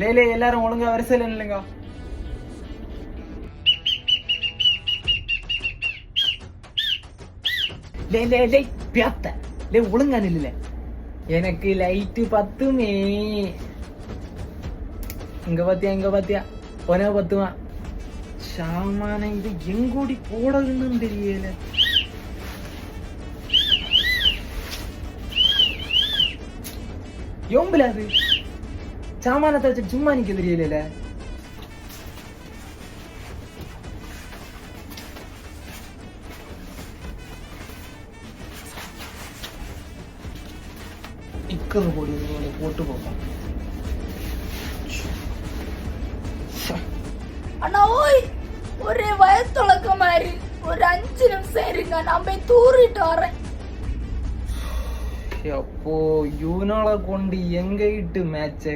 லே எல்லாரும் ஒழுங்கா வரிசையில் இல்லைங்க. லே பியாத்த லே ஒழுங்கா நில்ல. எனக்கு லைட்டு பத்துமே. இங்க பாத்தியா உன பத்துமா. சாமான இது எங்கோடி போடணும்னு தெரியல. யோம்பிலாது சாமானத்தை வச்சு சும்மா நிக்க தெரியல. இக்கது போட்டு போப்பான். அண்ணா ஓய், ஒரே வயத்தொழக்க மாதிரி ஒரு 5 நிமிஷம் இருங்க, நான் போய் தூரிட்டு வரேன். அப்போ இவனால கொண்டு எங்க இட்டு மேட்ச்